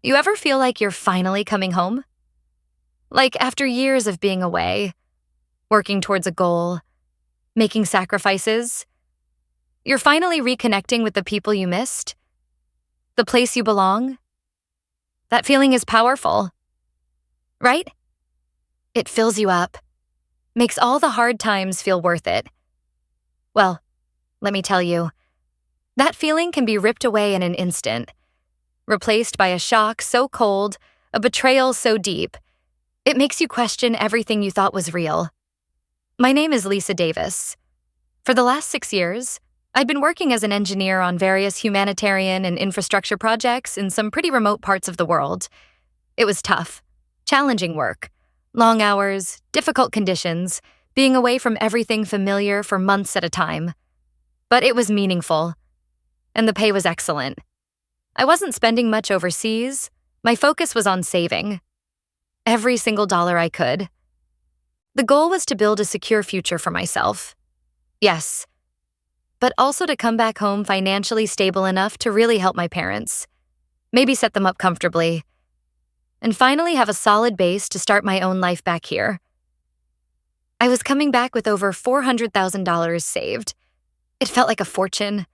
You ever feel like you're finally coming home? Like after years of being away, working towards a goal, making sacrifices, you're finally reconnecting with the people you missed, the place you belong? That feeling is powerful, right? It fills you up, makes all the hard times feel worth it. Well, let me tell you, that feeling can be ripped away in an instant, replaced by a shock so cold, a betrayal so deep, it makes you question everything you thought was real. My name is Lisa Davis. For the last 6 years, I'd been working as an engineer on various humanitarian and infrastructure projects in some pretty remote parts of the world. It was tough, challenging work, long hours, difficult conditions, being away from everything familiar for months at a time. But it was meaningful, and the pay was excellent. I wasn't spending much overseas. My focus was on saving. Every single dollar I could. The goal was to build a secure future for myself. Yes, but also to come back home financially stable enough to really help my parents, maybe set them up comfortably, and finally have a solid base to start my own life back here. I was coming back with over $400,000 saved. It felt like a fortune,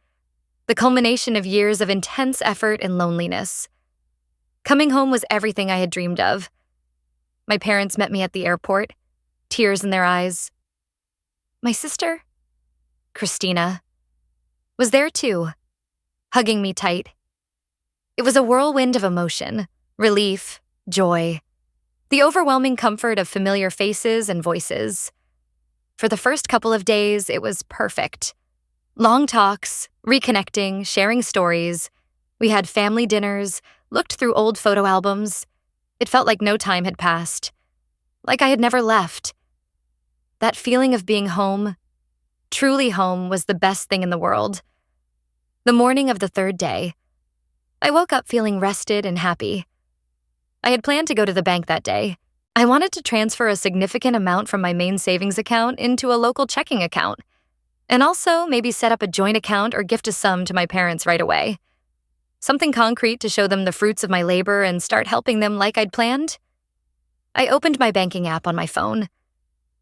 the culmination of years of intense effort and loneliness. Coming home was everything I had dreamed of. My parents met me at the airport, tears in their eyes. My sister, Christina, was there too, hugging me tight. It was a whirlwind of emotion, relief, joy, the overwhelming comfort of familiar faces and voices. For the first couple of days, it was perfect. Long talks, reconnecting, sharing stories. We had family dinners, looked through old photo albums. It felt like no time had passed, like I had never left. That feeling of being home, truly home, was the best thing in the world. The morning of the third day, I woke up feeling rested and happy. I had planned to go to the bank that day. I wanted to transfer a significant amount from my main savings account into a local checking account, and also maybe set up a joint account or gift a sum to my parents right away. Something concrete to show them the fruits of my labor and start helping them like I'd planned. I opened my banking app on my phone,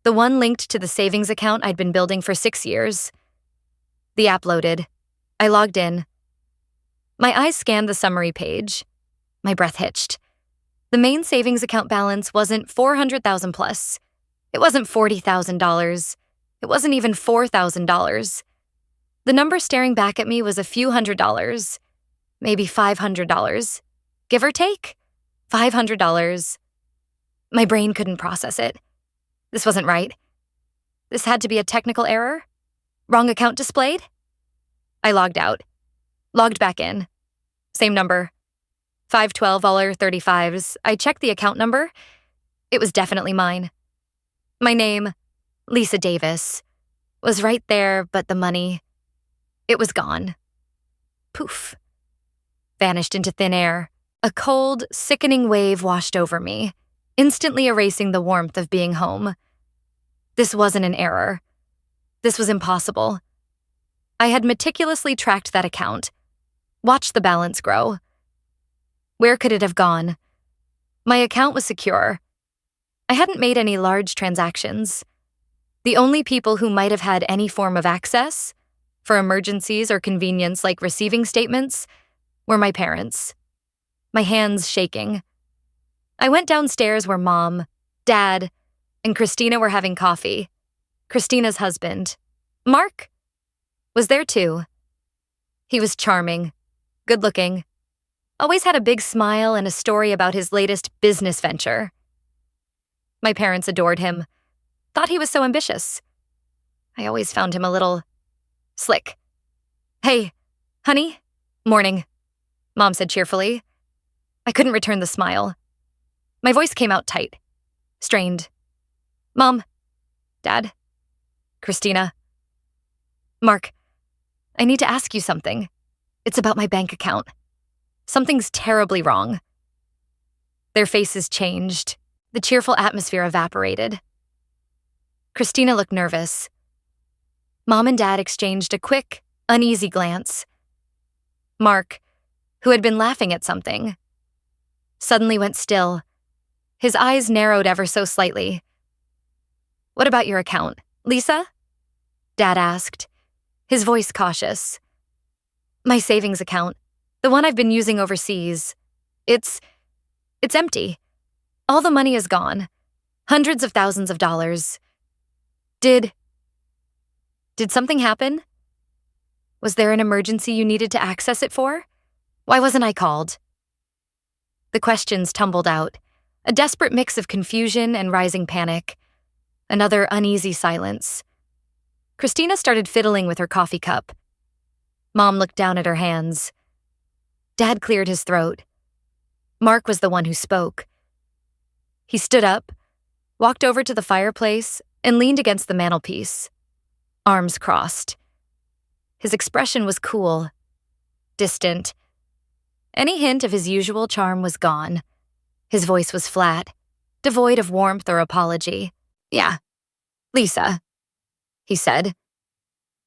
the one linked to the savings account I'd been building for 6 years. The app loaded. I logged in. My eyes scanned the summary page. My breath hitched. The main savings account balance wasn't $400,000 plus. It wasn't $40,000. It wasn't even $4,000. The number staring back at me was a few $100s, maybe $500. Give or take, $500. My brain couldn't process it. This wasn't right. This had to be a technical error? Wrong account displayed? I logged out. Logged back in. Same number. 512 $35s. I checked the account number. It was definitely mine. My name, Lisa Davis, was right there, but the money, it was gone. Poof. Vanished into thin air. A cold, sickening wave washed over me, instantly erasing the warmth of being home. This wasn't an error. This was impossible. I had meticulously tracked that account, watched the balance grow. Where could it have gone? My account was secure. I hadn't made any large transactions. The only people who might have had any form of access, for emergencies or convenience like receiving statements, were my parents. My hands shaking. I went downstairs where Mom, Dad, and Christina were having coffee. Christina's husband, Mark, was there too. He was charming, good-looking, always had a big smile and a story about his latest business venture. My parents adored him, thought he was so ambitious. I always found him a little slick. "Hey, honey, morning," Mom said cheerfully. I couldn't return the smile. My voice came out tight, strained. "Mom, Dad, Christina, Mark, I need to ask you something. It's about my bank account. Something's terribly wrong." Their faces changed. The cheerful atmosphere evaporated. Christina looked nervous. Mom and Dad exchanged a quick, uneasy glance. Mark, who had been laughing at something, suddenly went still. His eyes narrowed ever so slightly. "What about your account, Lisa?" Dad asked, his voice cautious. "My savings account, the one I've been using overseas. It's empty. All the money is gone. Hundreds of thousands of dollars. Did something happen? Was there an emergency you needed to access it for? Why wasn't I called?" The questions tumbled out, a desperate mix of confusion and rising panic. Another uneasy silence. Christina started fiddling with her coffee cup. Mom looked down at her hands. Dad cleared his throat. Mark was the one who spoke. He stood up, walked over to the fireplace, and leaned against the mantelpiece, arms crossed. His expression was cool, distant. Any hint of his usual charm was gone. His voice was flat, devoid of warmth or apology. "Yeah, Lisa," he said,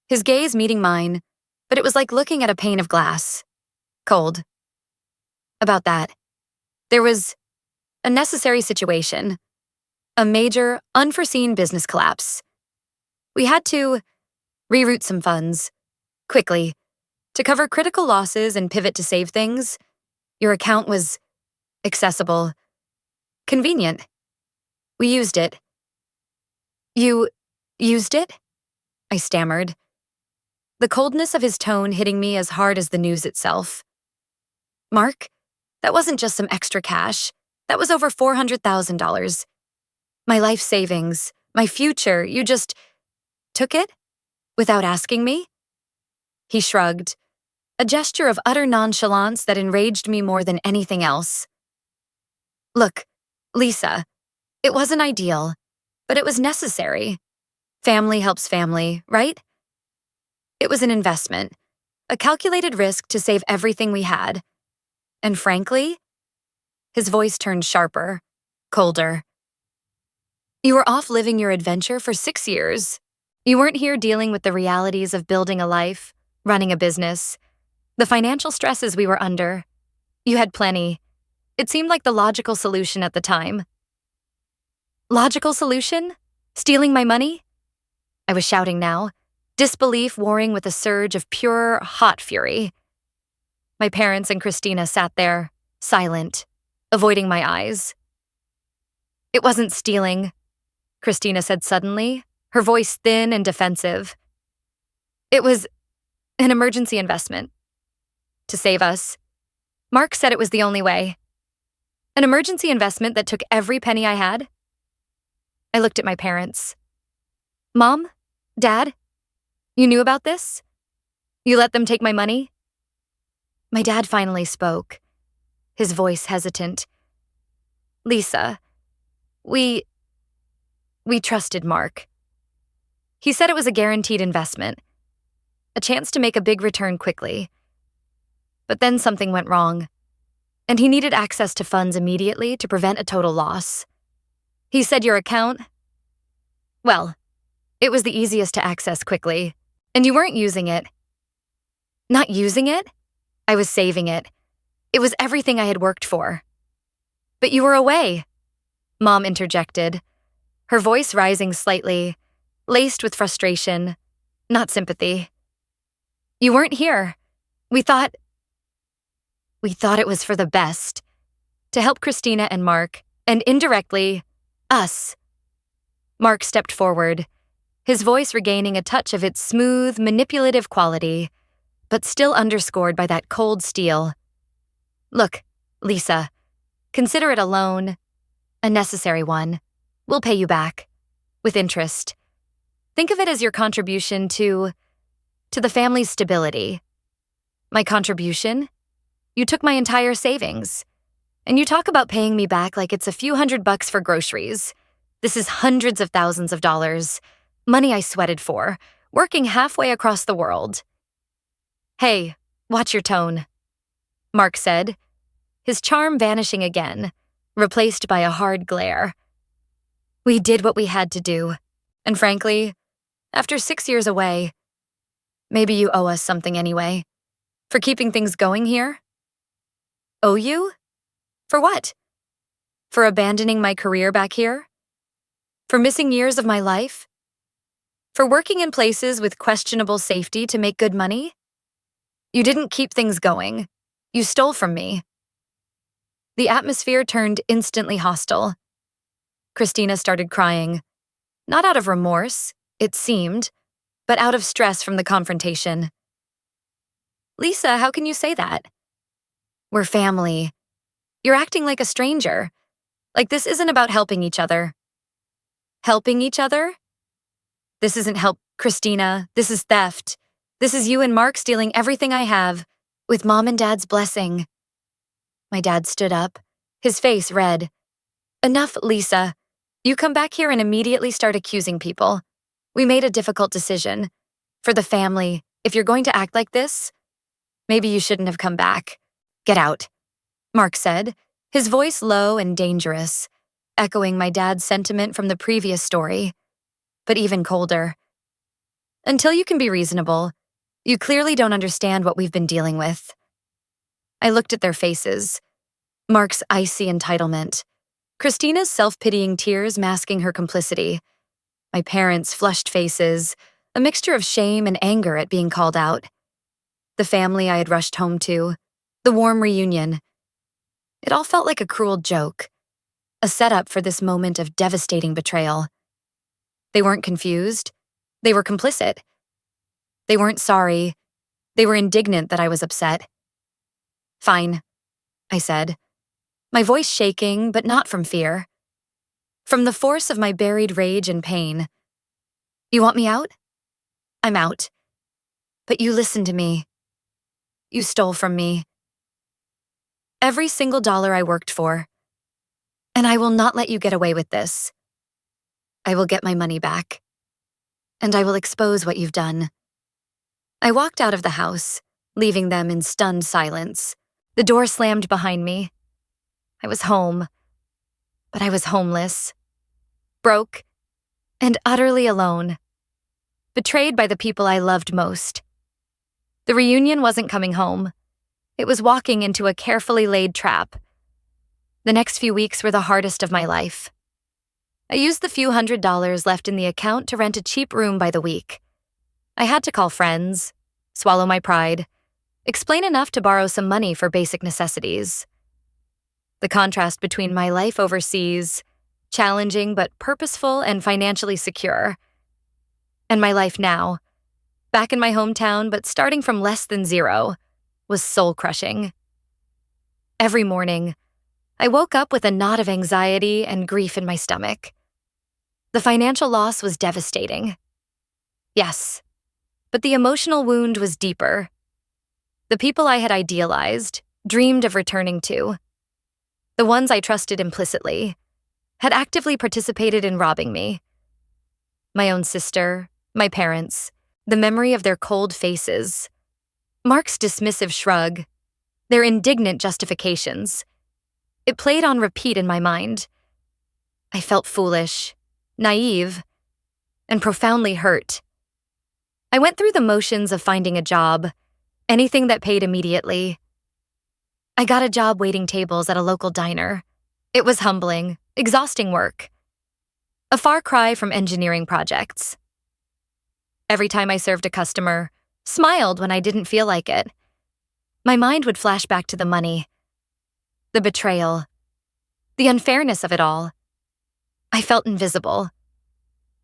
his gaze meeting mine, but it was like looking at a pane of glass. Cold. "About that. There was a necessary situation. A major, unforeseen business collapse. We had to reroute some funds, quickly, to cover critical losses and pivot to save things. Your account was accessible, convenient. We used it." "You used it?" I stammered, the coldness of his tone hitting me as hard as the news itself. "Mark, that wasn't just some extra cash. That was over $400,000. My life savings, my future. You just took it? Without asking me?" He shrugged, a gesture of utter nonchalance that enraged me more than anything else. "Look, Lisa, it wasn't ideal, but it was necessary. Family helps family, right? It was an investment, a calculated risk to save everything we had. And frankly," his voice turned sharper, colder, "you were off living your adventure for 6 years. You weren't here dealing with the realities of building a life, running a business, the financial stresses we were under. You had plenty. It seemed like the logical solution at the time." "Logical solution? Stealing my money?" I was shouting now, disbelief warring with a surge of pure, hot fury. My parents and Christina sat there, silent, avoiding my eyes. "It wasn't stealing," Christina said suddenly, her voice thin and defensive. "It was an emergency investment. To save us. Mark said it was the only way. An emergency investment that took every penny I had." I looked at my parents. "Mom? Dad? You knew about this? You let them take my money?" My dad finally spoke, his voice hesitant. "Lisa, we trusted Mark. He said it was a guaranteed investment, a chance to make a big return quickly. But then something went wrong, and he needed access to funds immediately to prevent a total loss. He said your account, well, it was the easiest to access quickly, and you weren't using it." "Not using it? I was saving it. It was everything I had worked for." "But you were away," Mom interjected, her voice rising slightly, laced with frustration, not sympathy. "You weren't here. We thought it was for the best, to help Christina and Mark, and indirectly, us." Mark stepped forward, his voice regaining a touch of its smooth, manipulative quality, but still underscored by that cold steel. "Look, Lisa, consider it a loan, a necessary one. We'll pay you back, with interest. Think of it as your contribution to the family's stability." "My contribution? You took my entire savings. And you talk about paying me back like it's a few $100 for groceries. This is hundreds of thousands of dollars, money I sweated for, working halfway across the world." "Hey, watch your tone," Mark said, his charm vanishing again, replaced by a hard glare. "We did what we had to do, and frankly, after 6 years away, maybe you owe us something anyway, for keeping things going here." "Owe you?" For what? For abandoning my career back here? For missing years of my life? For working in places with questionable safety to make good money? You didn't keep things going. You stole from me. The atmosphere turned instantly hostile. Christina started crying. Not out of remorse, it seemed, but out of stress from the confrontation. Lisa, how can you say that? We're family. You're acting like a stranger. Like this isn't about helping each other. Helping each other? This isn't help, Christina. This is theft. This is you and Mark stealing everything I have, with Mom and Dad's blessing. My dad stood up, his face red. Enough, Lisa. You come back here and immediately start accusing people. We made a difficult decision. For the family, if you're going to act like this, maybe you shouldn't have come back. Get out, Mark said, his voice low and dangerous, echoing my dad's sentiment from the previous story, but even colder. Until you can be reasonable, you clearly don't understand what we've been dealing with. I looked at their faces. Mark's icy entitlement, Christina's self-pitying tears masking her complicity, my parents' flushed faces, a mixture of shame and anger at being called out. The family I had rushed home to, the warm reunion. It all felt like a cruel joke, a setup for this moment of devastating betrayal. They weren't confused. They were complicit. They weren't sorry. They were indignant that I was upset. Fine, I said, my voice shaking, but not from fear. From the force of my buried rage and pain. You want me out? I'm out. But you listened to me. You stole from me. Every single dollar I worked for. And I will not let you get away with this. I will get my money back. And I will expose what you've done. I walked out of the house, leaving them in stunned silence. The door slammed behind me. I was home, but I was homeless, broke, and utterly alone, betrayed by the people I loved most. The reunion wasn't coming home. It was walking into a carefully laid trap. The next few weeks were the hardest of my life. I used the few $100s left in the account to rent a cheap room by the week. I had to call friends, swallow my pride, explain enough to borrow some money for basic necessities. The contrast between my life overseas, challenging but purposeful and financially secure, and my life now, back in my hometown but starting from less than zero, was soul-crushing. Every morning, I woke up with a knot of anxiety and grief in my stomach. The financial loss was devastating. Yes, but the emotional wound was deeper. The people I had idealized, dreamed of returning to, the ones I trusted implicitly, had actively participated in robbing me. My own sister, my parents, the memory of their cold faces, Mark's dismissive shrug, their indignant justifications. It played on repeat in my mind. I felt foolish, naive, and profoundly hurt. I went through the motions of finding a job, anything that paid immediately. I got a job waiting tables at a local diner. It was humbling, exhausting work. A far cry from engineering projects. Every time I served a customer, smiled when I didn't feel like it. My mind would flash back to the money, the betrayal, the unfairness of it all. I felt invisible,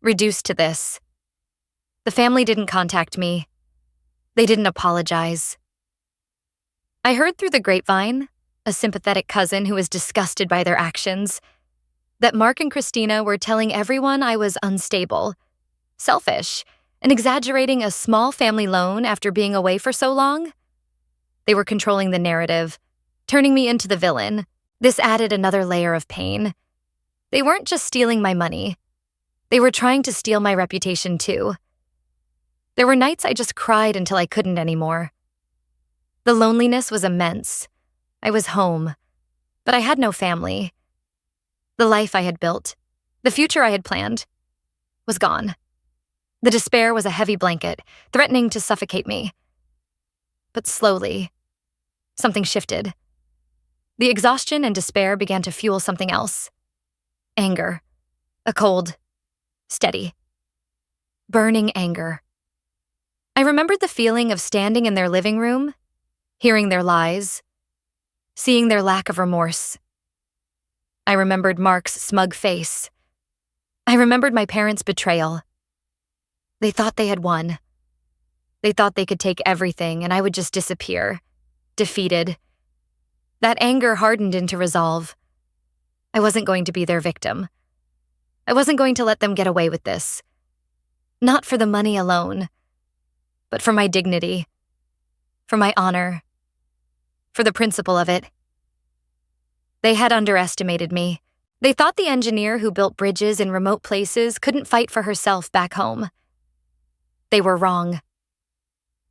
reduced to this. The family didn't contact me. They didn't apologize. I heard through the grapevine, a sympathetic cousin who was disgusted by their actions, that Mark and Christina were telling everyone I was unstable, selfish, and exaggerating a small family loan after being away for so long. They were controlling the narrative, turning me into the villain. This added another layer of pain. They weren't just stealing my money. They were trying to steal my reputation too. There were nights I just cried until I couldn't anymore. The loneliness was immense. I was home, but I had no family. The life I had built, the future I had planned, was gone. The despair was a heavy blanket, threatening to suffocate me. But slowly, something shifted. The exhaustion and despair began to fuel something else. Anger. A cold, steady, burning anger. I remembered the feeling of standing in their living room, hearing their lies, seeing their lack of remorse. I remembered Mark's smug face. I remembered my parents' betrayal. They thought they had won. They thought they could take everything and I would just disappear, defeated. That anger hardened into resolve. I wasn't going to be their victim. I wasn't going to let them get away with this. Not for the money alone, but for my dignity, for my honor, for the principle of it. They had underestimated me. They thought the engineer who built bridges in remote places couldn't fight for herself back home. They were wrong.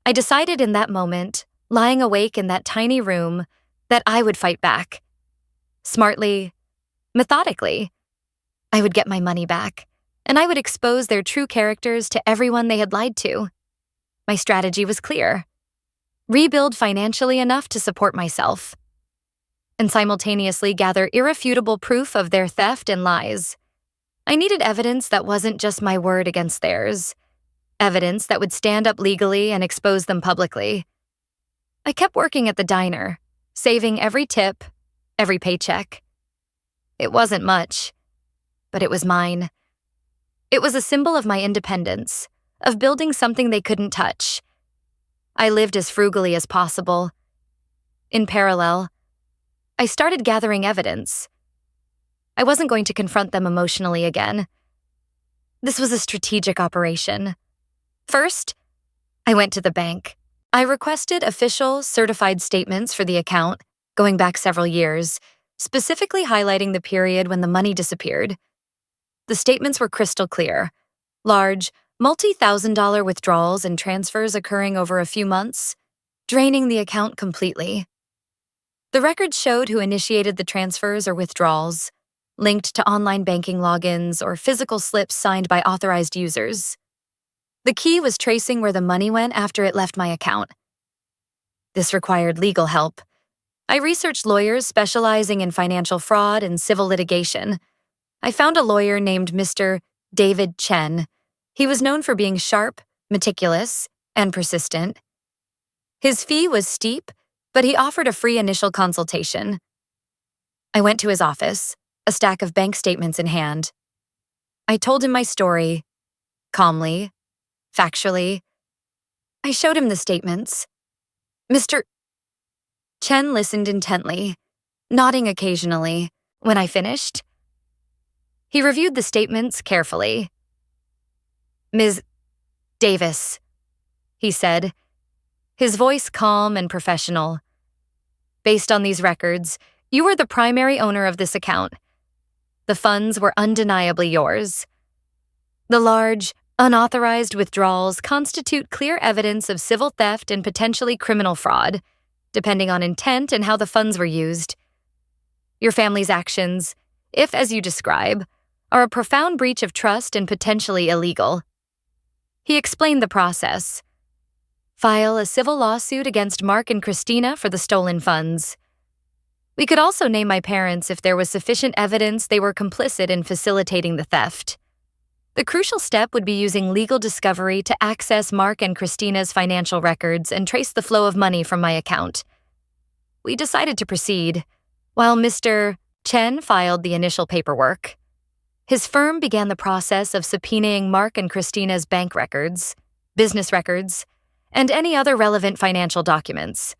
I decided in that moment, lying awake in that tiny room, that I would fight back. Smartly, methodically. I would get my money back, and I would expose their true characters to everyone they had lied to. My strategy was clear. Rebuild financially enough to support myself, and simultaneously gather irrefutable proof of their theft and lies. I needed evidence that wasn't just my word against theirs, evidence that would stand up legally and expose them publicly. I kept working at the diner, saving every tip, every paycheck. It wasn't much, but it was mine. It was a symbol of my independence, of building something they couldn't touch. I lived as frugally as possible. In parallel, I started gathering evidence. I wasn't going to confront them emotionally again. This was a strategic operation. First, I went to the bank. I requested official, certified statements for the account, going back several years, specifically highlighting the period when the money disappeared. The statements were crystal clear. Large, multi-thousand-dollar withdrawals and transfers occurring over a few months, draining the account completely. The records showed who initiated the transfers or withdrawals, linked to online banking logins or physical slips signed by authorized users. The key was tracing where the money went after it left my account. This required legal help. I researched lawyers specializing in financial fraud and civil litigation. I found a lawyer named Mr. David Chen. He was known for being sharp, meticulous, and persistent. His fee was steep, but he offered a free initial consultation. I went to his office, a stack of bank statements in hand. I told him my story, calmly, factually. I showed him the statements. Mr. Chen listened intently, nodding occasionally. When I finished, he reviewed the statements carefully. "Ms. Davis," he said, his voice calm and professional. "Based on these records, you were the primary owner of this account. The funds were undeniably yours. The large, unauthorized withdrawals constitute clear evidence of civil theft and potentially criminal fraud, depending on intent and how the funds were used. Your family's actions, if as you describe, are a profound breach of trust and potentially illegal." He explained the process. File a civil lawsuit against Mark and Christina for the stolen funds. We could also name my parents if there was sufficient evidence they were complicit in facilitating the theft. The crucial step would be using legal discovery to access Mark and Christina's financial records and trace the flow of money from my account. We decided to proceed, while Mr. Chen filed the initial paperwork. His firm began the process of subpoenaing Mark and Christina's bank records, business records, and any other relevant financial documents.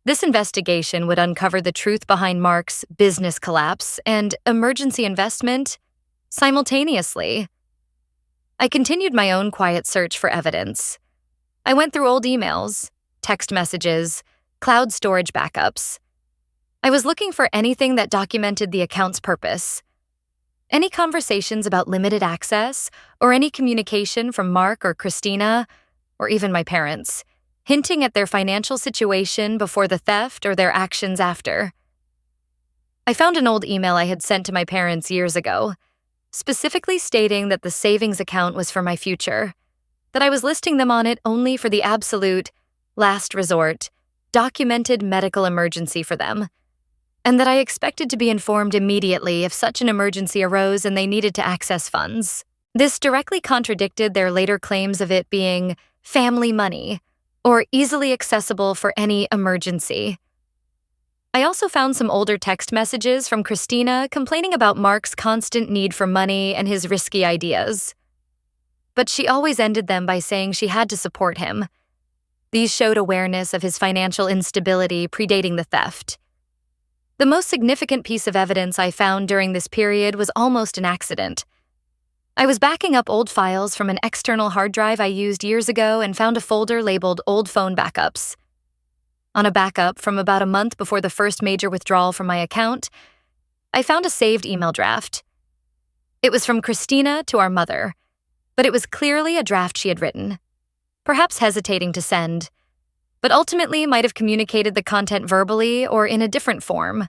This investigation would uncover the truth behind Mark's business collapse and emergency investment simultaneously. I continued my own quiet search for evidence. I went through old emails, text messages, cloud storage backups. I was looking for anything that documented the account's purpose. Any conversations about limited access, or any communication from Mark or Christina, or even my parents, hinting at their financial situation before the theft or their actions after. I found an old email I had sent to my parents years ago, specifically stating that the savings account was for my future, that I was listing them on it only for the absolute, last resort, documented medical emergency for them. and that I expected to be informed immediately if such an emergency arose and they needed to access funds. This directly contradicted their later claims of it being family money or easily accessible for any emergency. I also found some older text messages from Christina complaining about Mark's constant need for money and his risky ideas. But she always ended them by saying she had to support him. These showed awareness of his financial instability predating the theft. The most significant piece of evidence I found during this period was almost an accident. I was backing up old files from an external hard drive I used years ago and found a folder labeled Old Phone Backups. On a backup from about a month before the first major withdrawal from my account, I found a saved email draft. It was from Christina to our mother, but it was clearly a draft she had written, perhaps hesitating to send, but ultimately might have communicated the content verbally or in a different form.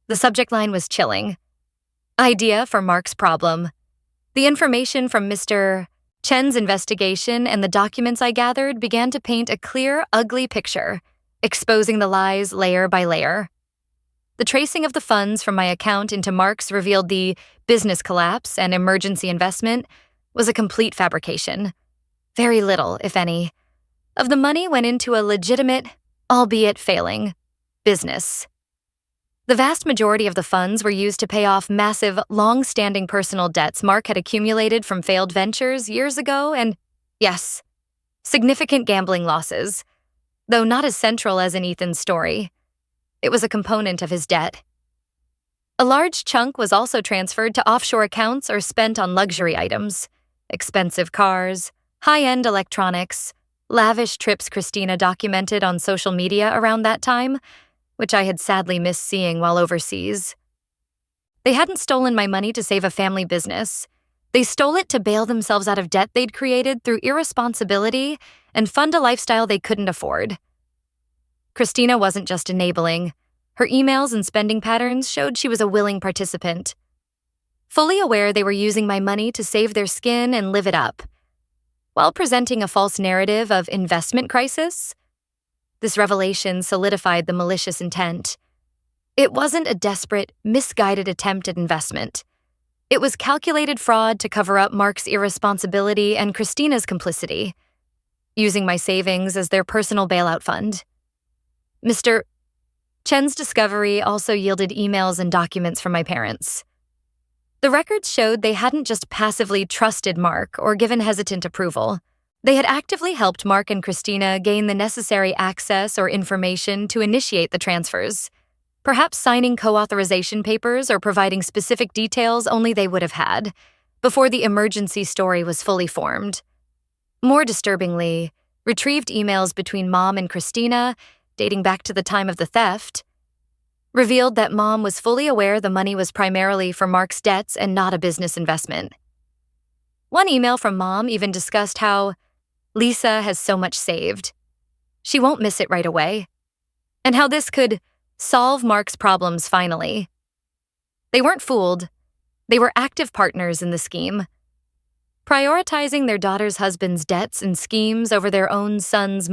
The subject line was chilling. Idea for Mark's problem. The information from Mr. Chens' investigation and the documents I gathered began to paint a clear, ugly picture, exposing the lies layer by layer. The tracing of the funds from my account into Mark's revealed the business collapse and emergency investment was a complete fabrication. Very little, if any, of the money went into a legitimate, albeit failing, business. The vast majority of the funds were used to pay off massive, long-standing personal debts Mark had accumulated from failed ventures years ago and, yes, significant gambling losses, though not as central as in Ethan's story. It was a component of his debt. A large chunk was also transferred to offshore accounts or spent on luxury items, expensive cars, high-end electronics, lavish trips Christina documented on social media around that time, which I had sadly missed seeing while overseas. They hadn't stolen my money to save a family business. They stole it to bail themselves out of debt they'd created through irresponsibility and fund a lifestyle they couldn't afford. Christina wasn't just enabling. Her emails and spending patterns showed she was a willing participant. Fully aware they were using my money to save their skin and live it up, while presenting a false narrative of investment crisis. This revelation solidified the malicious intent. It wasn't a desperate, misguided attempt at investment. It was calculated fraud to cover up Mark's irresponsibility and Christina's complicity, using my savings as their personal bailout fund. Mr. Chen's discovery also yielded emails and documents from my parents. The records showed they hadn't just passively trusted Mark or given hesitant approval. They had actively helped Mark and Christina gain the necessary access or information to initiate the transfers, perhaps signing co-authorization papers or providing specific details only they would have had, before the emergency story was fully formed. More disturbingly, retrieved emails between Mom and Christina, dating back to the time of the theft, revealed that Mom was fully aware the money was primarily for Mark's debts and not a business investment. One email from Mom even discussed how Lisa has so much saved. She won't miss it right away. And how this could solve Mark's problems finally. They weren't fooled. They were active partners in the scheme, prioritizing their daughter's husband's debts and schemes over their own son's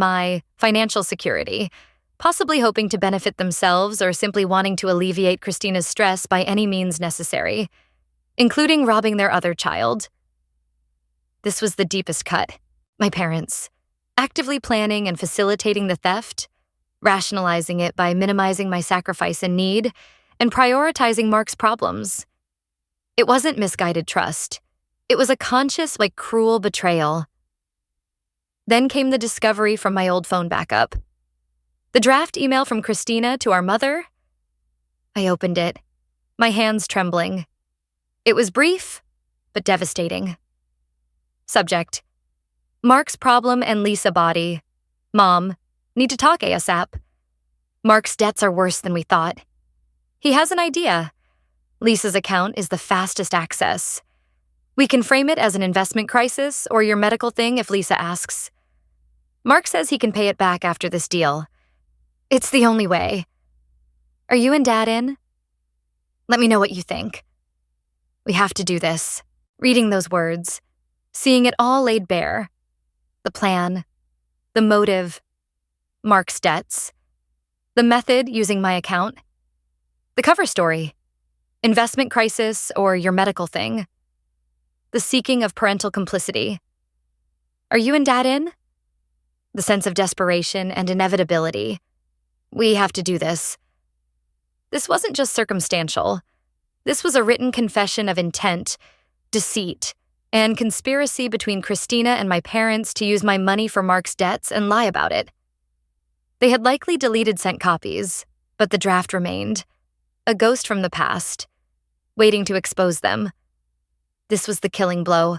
financial security, possibly hoping to benefit themselves or simply wanting to alleviate Christina's stress by any means necessary, including robbing their other child. This was the deepest cut. My parents, actively planning and facilitating the theft, rationalizing it by minimizing my sacrifice and need, and prioritizing Mark's problems. It wasn't misguided trust. It was a conscious, cruel betrayal. Then came the discovery from my old phone backup. The draft email from Christina to our mother. I opened it, my hands trembling. It was brief, but devastating. Subject: Mark's problem and Lisa body. Mom, need to talk ASAP. Mark's debts are worse than we thought. He has an idea. Lisa's account is the fastest access. We can frame it as an investment crisis or your medical thing if Lisa asks. Mark says he can pay it back after this deal. It's the only way. Are you and Dad in? Let me know what you think. We have to do this. Reading those words, seeing it all laid bare. The plan, the motive, Mark's debts, the method using my account. The cover story: investment crisis or your medical thing. The seeking of parental complicity. Are you and Dad in? The sense of desperation and inevitability. We have to do this. This wasn't just circumstantial. This was a written confession of intent, deceit, and conspiracy between Christina and my parents to use my money for Mark's debts and lie about it. They had likely deleted sent copies, but the draft remained, a ghost from the past, waiting to expose them. This was the killing blow.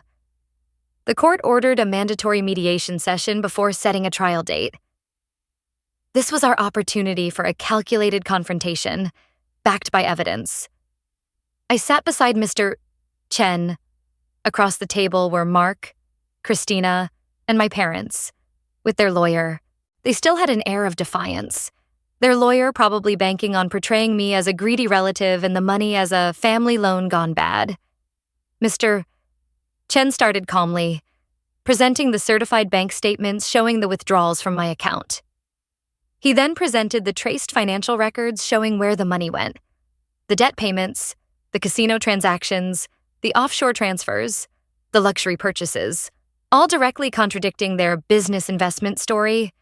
The court ordered a mandatory mediation session before setting a trial date. This was our opportunity for a calculated confrontation, backed by evidence. I sat beside Mr. Chen. Across the table were Mark, Christina, and my parents, with their lawyer. They still had an air of defiance. Their lawyer probably banking on portraying me as a greedy relative and the money as a family loan gone bad. Mr. Chen started calmly, presenting the certified bank statements showing the withdrawals from my account. He then presented the traced financial records showing where the money went: the debt payments, the casino transactions, the offshore transfers, the luxury purchases, all directly contradicting their business investment story.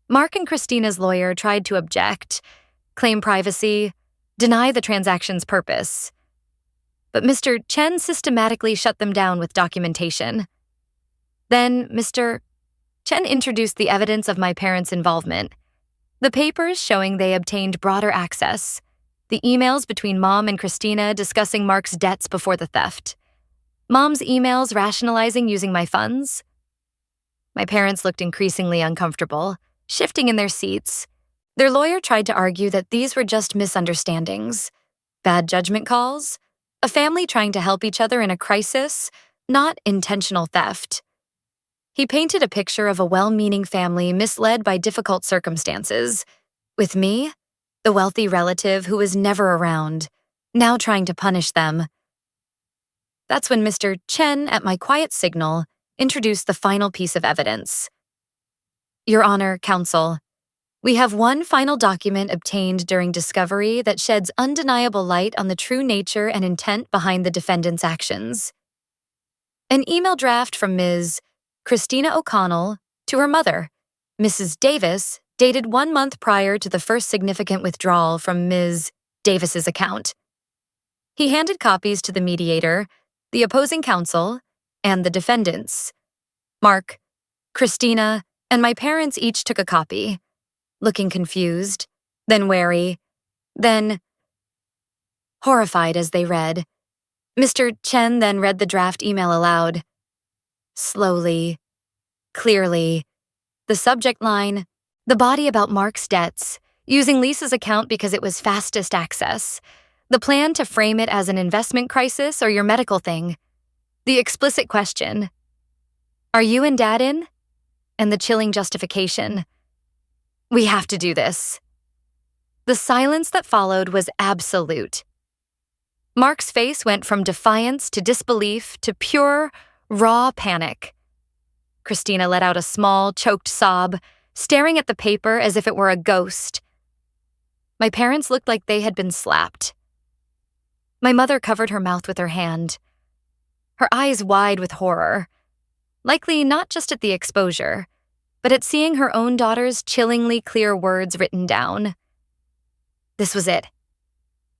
Mark and Christina's lawyer tried to object, claim privacy, deny the transaction's purpose. But Mr. Chen systematically shut them down with documentation. Then Mr. Chen introduced the evidence of my parents' involvement, the papers showing they obtained broader access, the emails between Mom and Christina discussing Mark's debts before the theft, Mom's emails rationalizing using my funds. My parents looked increasingly uncomfortable, shifting in their seats. Their lawyer tried to argue that these were just misunderstandings, bad judgment calls, a family trying to help each other in a crisis, not intentional theft. He painted a picture of a well-meaning family misled by difficult circumstances, with me, the wealthy relative who was never around, now trying to punish them. That's when Mr. Chen, at my quiet signal, introduced the final piece of evidence. Your Honor, Counsel, we have one final document obtained during discovery that sheds undeniable light on the true nature and intent behind the defendant's actions. An email draft from Ms. Christina O'Connell to her mother, Mrs. Davis, dated 1 month prior to the first significant withdrawal from Ms. Davis's account. He handed copies to the mediator, the opposing counsel, and the defendants. Mark, Christina, and my parents each took a copy, looking confused, then wary, then horrified as they read. Mr. Chen then read the draft email aloud. Slowly, clearly, the subject line: the body about Mark's debts, using Lisa's account because it was fastest access, the plan to frame it as an investment crisis or your medical thing, the explicit question: are you and Dad in? And the chilling justification: we have to do this. The silence that followed was absolute. Mark's face went from defiance to disbelief to pure, raw panic. Christina let out a small, choked sob, staring at the paper as if it were a ghost. My parents looked like they had been slapped. My mother covered her mouth with her hand, her eyes wide with horror, likely not just at the exposure, but at seeing her own daughter's chillingly clear words written down. This was it.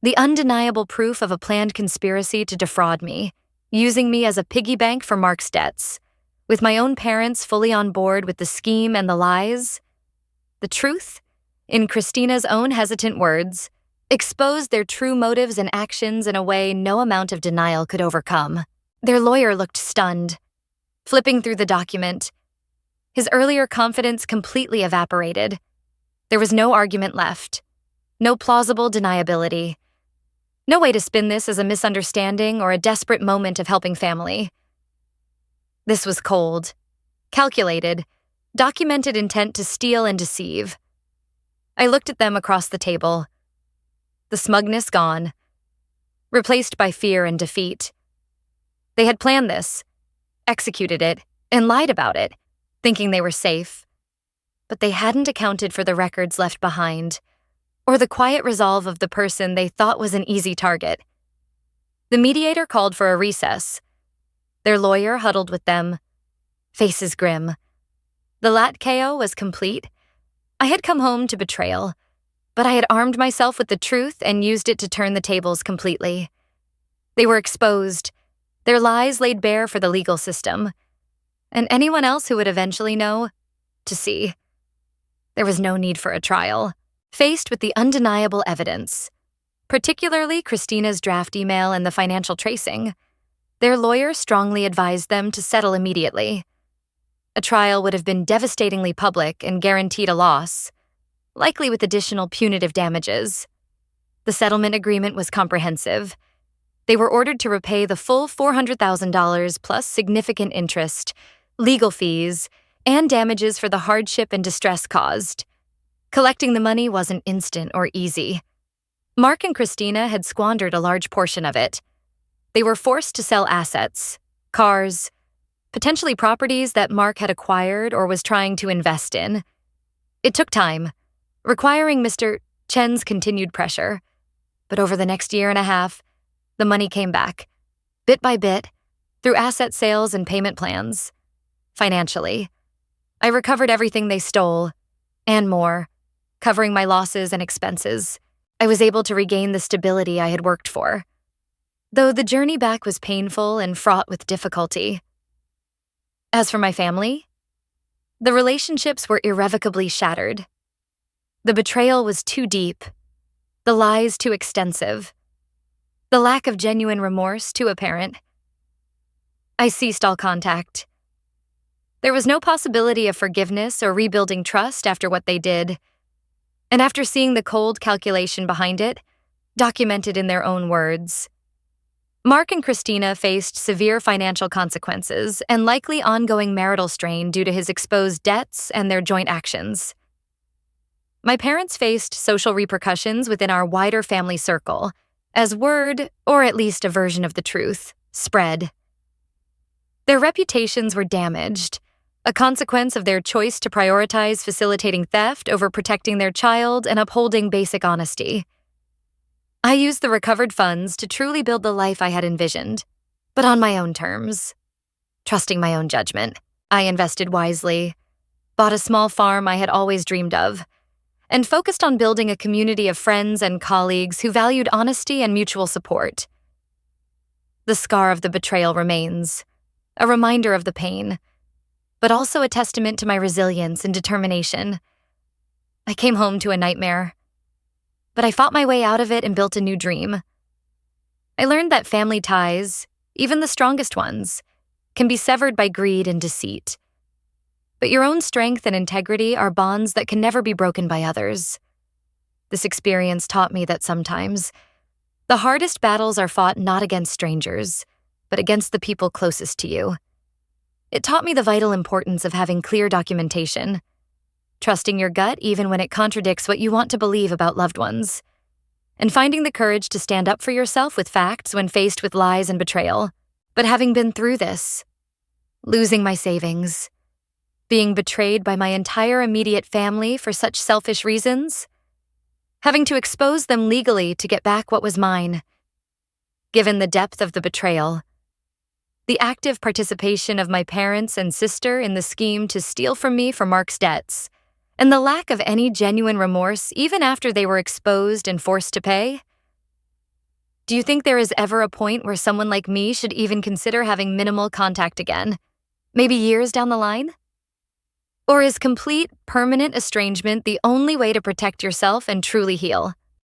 The undeniable proof of a planned conspiracy to defraud me, using me as a piggy bank for Mark's debts, with my own parents fully on board with the scheme and the lies. The truth, in Christina's own hesitant words, exposed their true motives and actions in a way no amount of denial could overcome. Their lawyer looked stunned, flipping through the document. His earlier confidence completely evaporated. There was no argument left, no plausible deniability. No way to spin this as a misunderstanding or a desperate moment of helping family. This was cold, calculated, documented intent to steal and deceive. I looked at them across the table. The smugness gone, replaced by fear and defeat. They had planned this, executed it, and lied about it, thinking they were safe. But they hadn't accounted for the records left behind, or the quiet resolve of the person they thought was an easy target. The mediator called for a recess. Their lawyer huddled with them, faces grim. The lat KO was complete. I had come home to betrayal, but I had armed myself with the truth and used it to turn the tables completely. They were exposed, their lies laid bare for the legal system, and anyone else who would eventually know, to see. There was no need for a trial. Faced with the undeniable evidence, particularly Christina's draft email and the financial tracing, their lawyer strongly advised them to settle immediately. A trial would have been devastatingly public and guaranteed a loss, likely with additional punitive damages. The settlement agreement was comprehensive. They were ordered to repay the full $400,000 plus significant interest, legal fees, and damages for the hardship and distress caused. Collecting the money wasn't instant or easy. Mark and Christina had squandered a large portion of it. They were forced to sell assets, cars, potentially properties that Mark had acquired or was trying to invest in. It took time, requiring Mr. Chens' continued pressure. But over the next year and a half, the money came back, bit by bit, through asset sales and payment plans. Financially, I recovered everything they stole, and more, covering my losses and expenses. I was able to regain the stability I had worked for, though the journey back was painful and fraught with difficulty. As for my family, the relationships were irrevocably shattered. The betrayal was too deep, the lies too extensive, the lack of genuine remorse too apparent. I ceased all contact. There was no possibility of forgiveness or rebuilding trust after what they did. And after seeing the cold calculation behind it, documented in their own words, Mark and Christina faced severe financial consequences and likely ongoing marital strain due to his exposed debts and their joint actions. My parents faced social repercussions within our wider family circle, as word, or at least a version of the truth, spread. Their reputations were damaged, a consequence of their choice to prioritize facilitating theft over protecting their child and upholding basic honesty. I used the recovered funds to truly build the life I had envisioned, but on my own terms. Trusting my own judgment, I invested wisely, bought a small farm I had always dreamed of, and focused on building a community of friends and colleagues who valued honesty and mutual support. The scar of the betrayal remains, a reminder of the pain, but also a testament to my resilience and determination. I came home to a nightmare, but I fought my way out of it and built a new dream. I learned that family ties, even the strongest ones, can be severed by greed and deceit. But your own strength and integrity are bonds that can never be broken by others. This experience taught me that sometimes the hardest battles are fought not against strangers, but against the people closest to you. It taught me the vital importance of having clear documentation, trusting your gut even when it contradicts what you want to believe about loved ones, and finding the courage to stand up for yourself with facts when faced with lies and betrayal. But having been through this, losing my savings, being betrayed by my entire immediate family for such selfish reasons, having to expose them legally to get back what was mine, given the depth of the betrayal, the active participation of my parents and sister in the scheme to steal from me for Mark's debts, and the lack of any genuine remorse even after they were exposed and forced to pay? Do you think there is ever a point where someone like me should even consider having minimal contact again, maybe years down the line? Or is complete, permanent estrangement the only way to protect yourself and truly heal?